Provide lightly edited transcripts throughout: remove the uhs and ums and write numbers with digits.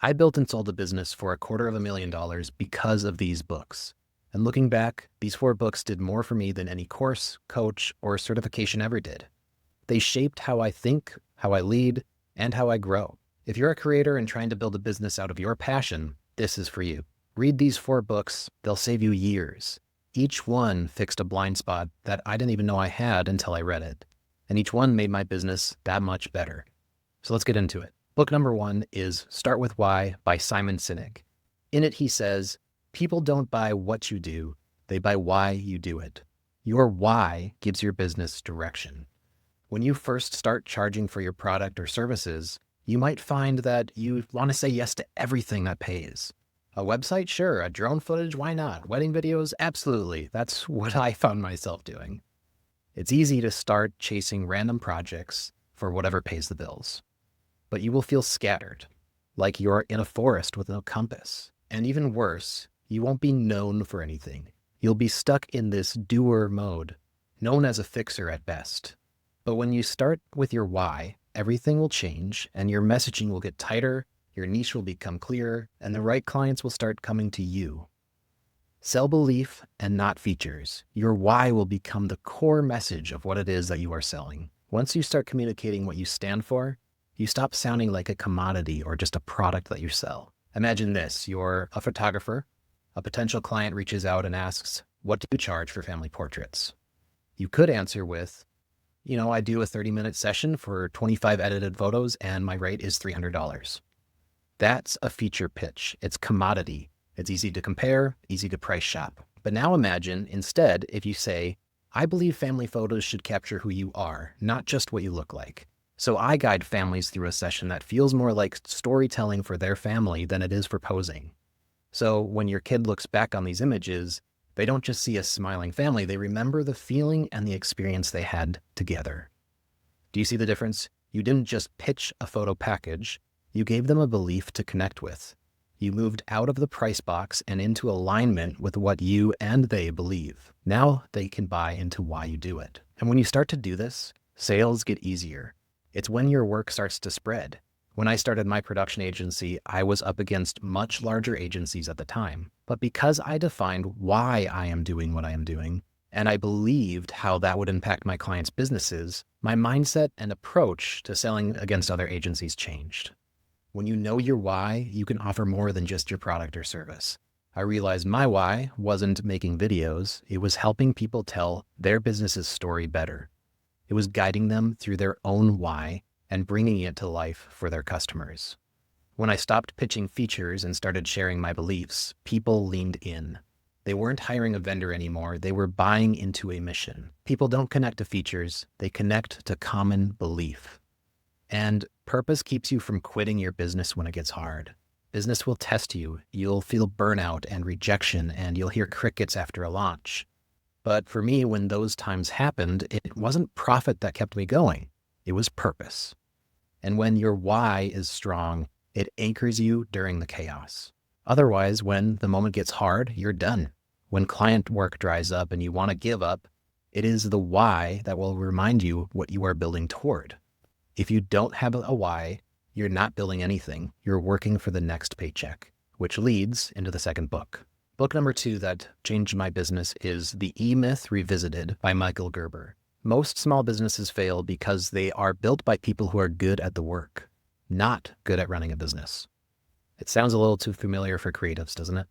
I built and sold a business for $250,000 because of these books. And looking back, these 4 books did more for me than any course, coach, or certification ever did. They shaped how I think, how I lead, and how I grow. If you're a creator and trying to build a business out of your passion, this is for you. Read these 4 books, they'll save you years. Each one fixed a blind spot that I didn't even know I had until I read it. And each one made my business that much better. So let's get into it. Book number 1 is Start With Why by Simon Sinek. In it, he says, people don't buy what you do, they buy why you do it. Your why gives your business direction. When you first start charging for your product or services, you might find that you want to say yes to everything that pays. A website? Sure. A drone footage? Why not? Wedding videos? Absolutely. That's what I found myself doing. It's easy to start chasing random projects for whatever pays the bills. But you will feel scattered, like you're in a forest with no compass. And even worse, you won't be known for anything. You'll be stuck in this doer mode, known as a fixer at best. But when you start with your why, everything will change and your messaging will get tighter, your niche will become clearer, and the right clients will start coming to you. Sell belief and not features. Your why will become the core message of what it is that you are selling. Once you start communicating what you stand for, you stop sounding like a commodity or just a product that you sell. Imagine this, you're a photographer. A potential client reaches out and asks, what do you charge for family portraits? You could answer with, I do a 30-minute session for 25 edited photos and my rate is $300. That's a feature pitch. It's commodity. It's easy to compare, easy to price shop. But now imagine instead if you say, I believe family photos should capture who you are, not just what you look like. So I guide families through a session that feels more like storytelling for their family than it is for posing. So when your kid looks back on these images, they don't just see a smiling family, they remember the feeling and the experience they had together. Do you see the difference? You didn't just pitch a photo package, you gave them a belief to connect with. You moved out of the price box and into alignment with what you and they believe. Now they can buy into why you do it. And when you start to do this, sales get easier. It's when your work starts to spread. When I started my production agency, I was up against much larger agencies at the time. But because I defined why I am doing what I am doing, and I believed how that would impact my clients' businesses, my mindset and approach to selling against other agencies changed. When you know your why, you can offer more than just your product or service. I realized my why wasn't making videos, it was helping people tell their business's story better. It was guiding them through their own why and bringing it to life for their customers. When I stopped pitching features and started sharing my beliefs, people leaned in. They weren't hiring a vendor anymore, they were buying into a mission. People don't connect to features, they connect to common belief. And purpose keeps you from quitting your business when it gets hard. Business will test you, you'll feel burnout and rejection, and you'll hear crickets after a launch. But for me, when those times happened, it wasn't profit that kept me going, it was purpose. And when your why is strong, it anchors you during the chaos. Otherwise, when the moment gets hard, you're done. When client work dries up and you want to give up, it is the why that will remind you what you are building toward. If you don't have a why, you're not building anything. You're working for the next paycheck, which leads into the second book. Book number 2 that changed my business is The E-Myth Revisited by Michael Gerber. Most small businesses fail because they are built by people who are good at the work, not good at running a business. It sounds a little too familiar for creatives, doesn't it?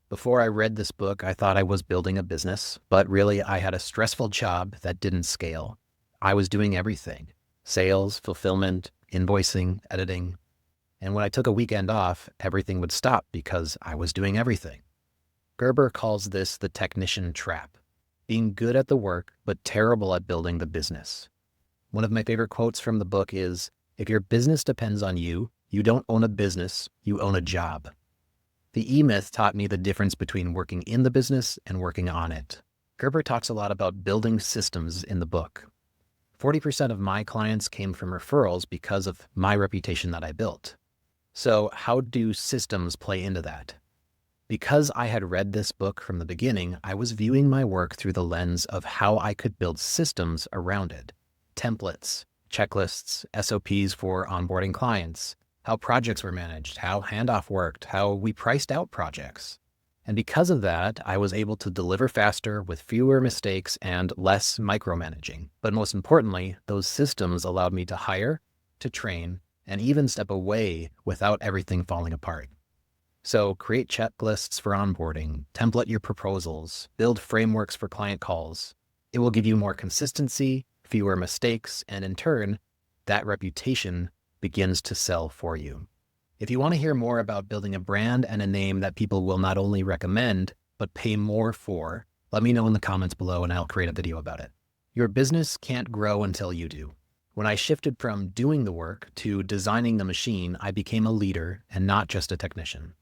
Before I read this book, I thought I was building a business, but really I had a stressful job that didn't scale. I was doing everything: sales, fulfillment, invoicing, editing. And when I took a weekend off, everything would stop because I was doing everything. Gerber calls this the technician trap, being good at the work, but terrible at building the business. One of my favorite quotes from the book is, if your business depends on you, you don't own a business, you own a job. The E-Myth taught me the difference between working in the business and working on it. Gerber talks a lot about building systems in the book. 40% of my clients came from referrals because of my reputation that I built. So how do systems play into that? Because I had read this book from the beginning, I was viewing my work through the lens of how I could build systems around it. Templates, checklists, SOPs for onboarding clients, how projects were managed, how handoff worked, how we priced out projects. And because of that, I was able to deliver faster with fewer mistakes and less micromanaging. But most importantly, those systems allowed me to hire, to train, and even step away without everything falling apart. So create checklists for onboarding, template your proposals, build frameworks for client calls. It will give you more consistency, fewer mistakes, and in turn, that reputation begins to sell for you. If you want to hear more about building a brand and a name that people will not only recommend, but pay more for, let me know in the comments below and I'll create a video about it. Your business can't grow until you do. When I shifted from doing the work to designing the machine, I became a leader and not just a technician.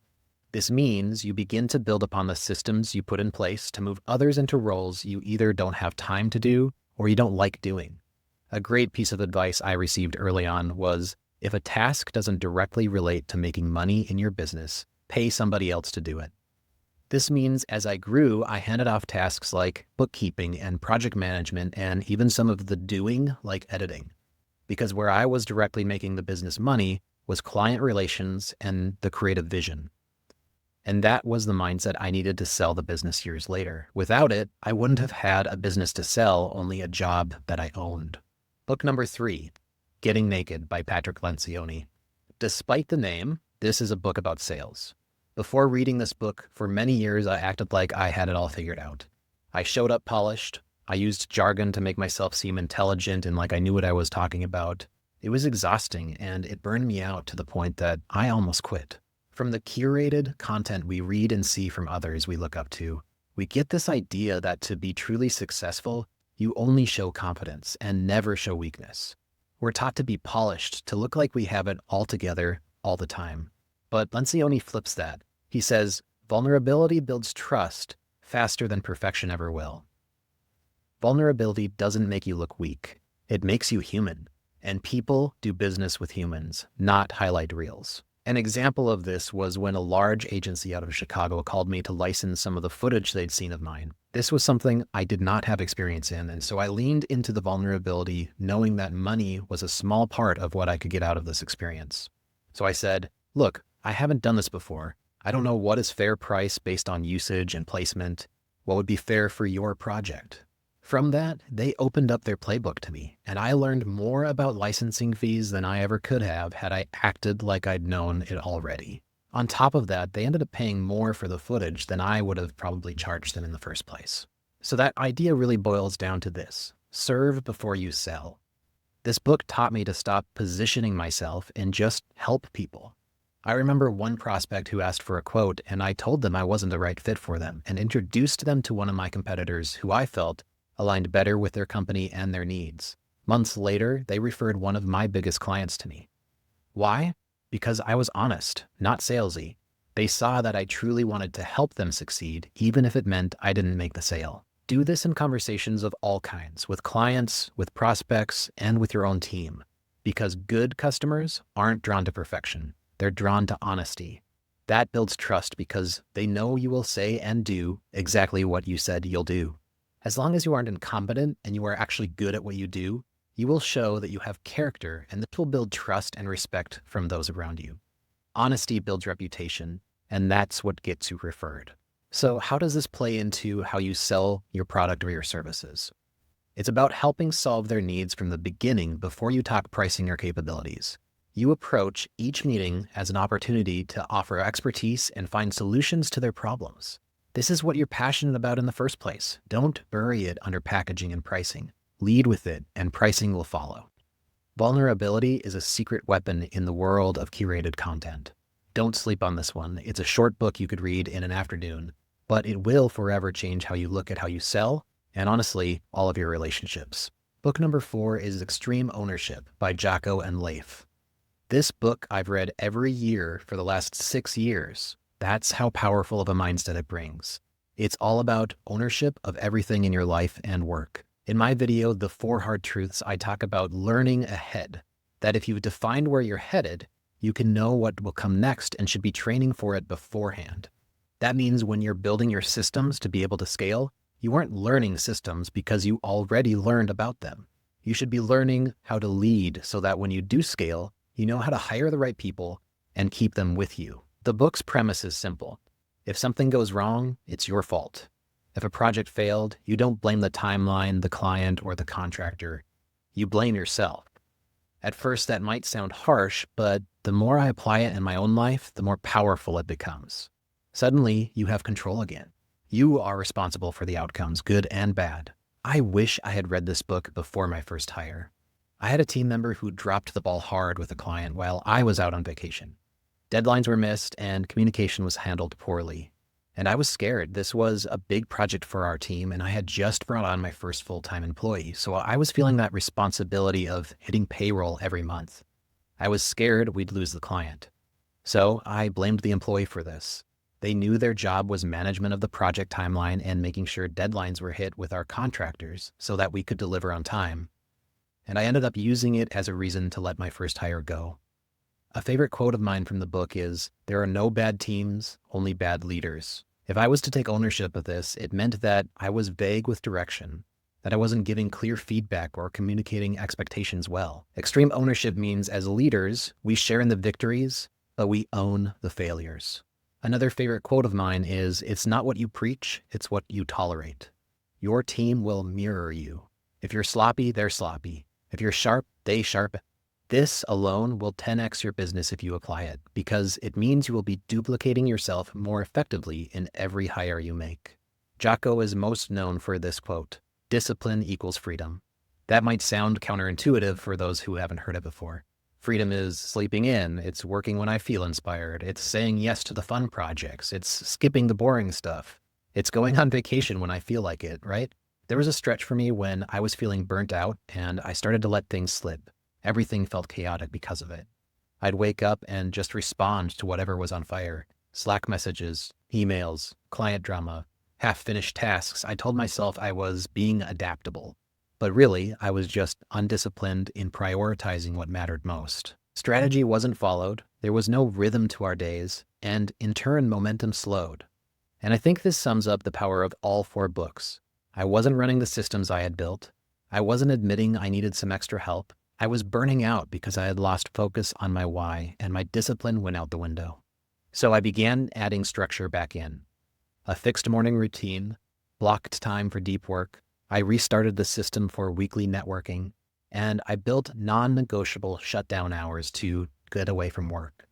This means you begin to build upon the systems you put in place to move others into roles you either don't have time to do or you don't like doing. A great piece of advice I received early on was, if a task doesn't directly relate to making money in your business, pay somebody else to do it. This means as I grew, I handed off tasks like bookkeeping and project management and even some of the doing like editing. Because where I was directly making the business money was client relations and the creative vision. And that was the mindset I needed to sell the business years later. Without it, I wouldn't have had a business to sell, only a job that I owned. Book number 3, Getting Naked by Patrick Lencioni. Despite the name, this is a book about sales. Before reading this book, for many years, I acted like I had it all figured out. I showed up polished. I used jargon to make myself seem intelligent and like I knew what I was talking about. It was exhausting and it burned me out to the point that I almost quit. From the curated content we read and see from others we look up to, we get this idea that to be truly successful, you only show confidence and never show weakness. We're taught to be polished, to look like we have it all together all the time. But Lencioni flips that. He says, vulnerability builds trust faster than perfection ever will. Vulnerability doesn't make you look weak. It makes you human. And people do business with humans, not highlight reels. An example of this was when a large agency out of Chicago called me to license some of the footage they'd seen of mine. This was something I did not have experience in, and so I leaned into the vulnerability, knowing that money was a small part of what I could get out of this experience. So I said, look, I haven't done this before. I don't know what is fair price based on usage and placement. What would be fair for your project? From that, they opened up their playbook to me, and I learned more about licensing fees than I ever could have had I acted like I'd known it already. On top of that, they ended up paying more for the footage than I would have probably charged them in the first place. So that idea really boils down to this: serve before you sell. This book taught me to stop positioning myself and just help people. I remember one prospect who asked for a quote, and I told them I wasn't the right fit for them and introduced them to one of my competitors who I felt aligned better with their company and their needs. Months later, they referred one of my biggest clients to me. Why? Because I was honest, not salesy. They saw that I truly wanted to help them succeed, even if it meant I didn't make the sale. Do this in conversations of all kinds, with clients, with prospects, and with your own team. Because good customers aren't drawn to perfection. They're drawn to honesty. That builds trust because they know you will say and do exactly what you said you'll do. As long as you aren't incompetent and you are actually good at what you do, you will show that you have character, and this will build trust and respect from those around you. Honesty builds reputation, and that's what gets you referred. So how does this play into how you sell your product or your services? It's about helping solve their needs from the beginning before you talk pricing or capabilities. You approach each meeting as an opportunity to offer expertise and find solutions to their problems. This is what you're passionate about in the first place. Don't bury it under packaging and pricing. Lead with it, and pricing will follow. Vulnerability is a secret weapon in the world of curated content. Don't sleep on this one. It's a short book you could read in an afternoon, but it will forever change how you look at how you sell, and honestly, all of your relationships. Book number 4 is Extreme Ownership by Jocko and Leif. This book I've read every year for the last 6 years. That's how powerful of a mindset it brings. It's all about ownership of everything in your life and work. In my video, The 4 Hard Truths, I talk about learning ahead. That if you've defined where you're headed, you can know what will come next and should be training for it beforehand. That means when you're building your systems to be able to scale, you aren't learning systems because you already learned about them. You should be learning how to lead so that when you do scale, You know how to hire the right people and keep them with you. The book's premise is simple. If something goes wrong, it's your fault. If a project failed, you don't blame the timeline, the client, or the contractor. You blame yourself. At first, that might sound harsh, but the more I apply it in my own life, the more powerful it becomes. Suddenly, you have control again. You are responsible for the outcomes, good and bad. I wish I had read this book before my first hire. I had a team member who dropped the ball hard with a client while I was out on vacation. Deadlines were missed and communication was handled poorly. And I was scared. This was a big project for our team, and I had just brought on my first full-time employee, so I was feeling that responsibility of hitting payroll every month. I was scared we'd lose the client. So I blamed the employee for this. They knew their job was management of the project timeline and making sure deadlines were hit with our contractors so that we could deliver on time. And I ended up using it as a reason to let my first hire go. A favorite quote of mine from the book is, "There are no bad teams, only bad leaders." If I was to take ownership of this, it meant that I was vague with direction, that I wasn't giving clear feedback or communicating expectations well. Extreme ownership means as leaders, we share in the victories, but we own the failures. Another favorite quote of mine is, "It's not what you preach, it's what you tolerate." Your team will mirror you. If you're sloppy, they're sloppy. If you're sharp, they sharpen. This alone will 10x your business if you apply it, because it means you will be duplicating yourself more effectively in every hire you make. Jocko is most known for this quote, "Discipline equals freedom." That might sound counterintuitive for those who haven't heard it before. Freedom is sleeping in, it's working when I feel inspired, it's saying yes to the fun projects, it's skipping the boring stuff, it's going on vacation when I feel like it, right? There was a stretch for me when I was feeling burnt out and I started to let things slip. Everything felt chaotic because of it. I'd wake up and just respond to whatever was on fire. Slack messages, emails, client drama, half-finished tasks. I told myself I was being adaptable. But really, I was just undisciplined in prioritizing what mattered most. Strategy wasn't followed, there was no rhythm to our days, and in turn, momentum slowed. And I think this sums up the power of all 4 books. I wasn't running the systems I had built. I wasn't admitting I needed some extra help. I was burning out because I had lost focus on my why, and my discipline went out the window. So I began adding structure back in. A fixed morning routine, blocked time for deep work. I restarted the system for weekly networking, and I built non-negotiable shutdown hours to get away from work.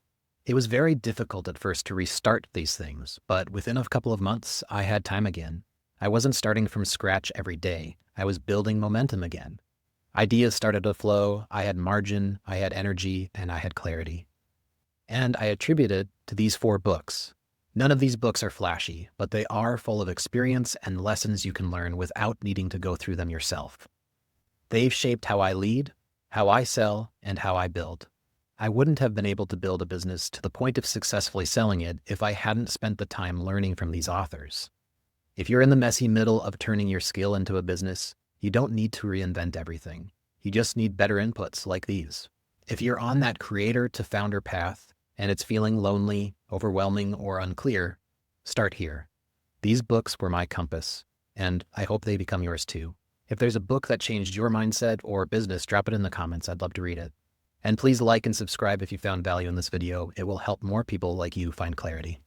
It was very difficult at first to restart these things, but within a couple of months, I had time again. I wasn't starting from scratch every day. I was building momentum again. Ideas started to flow, I had margin, I had energy, and I had clarity. And I attribute it to these 4 books. None of these books are flashy, but they are full of experience and lessons you can learn without needing to go through them yourself. They've shaped how I lead, how I sell, and how I build. I wouldn't have been able to build a business to the point of successfully selling it if I hadn't spent the time learning from these authors. If you're in the messy middle of turning your skill into a business, you don't need to reinvent everything. You just need better inputs like these. If you're on that creator to founder path and it's feeling lonely, overwhelming, or unclear, start here. These books were my compass, and I hope they become yours too. If there's a book that changed your mindset or business, drop it in the comments. I'd love to read it. And please like and subscribe if you found value in this video. It will help more people like you find clarity.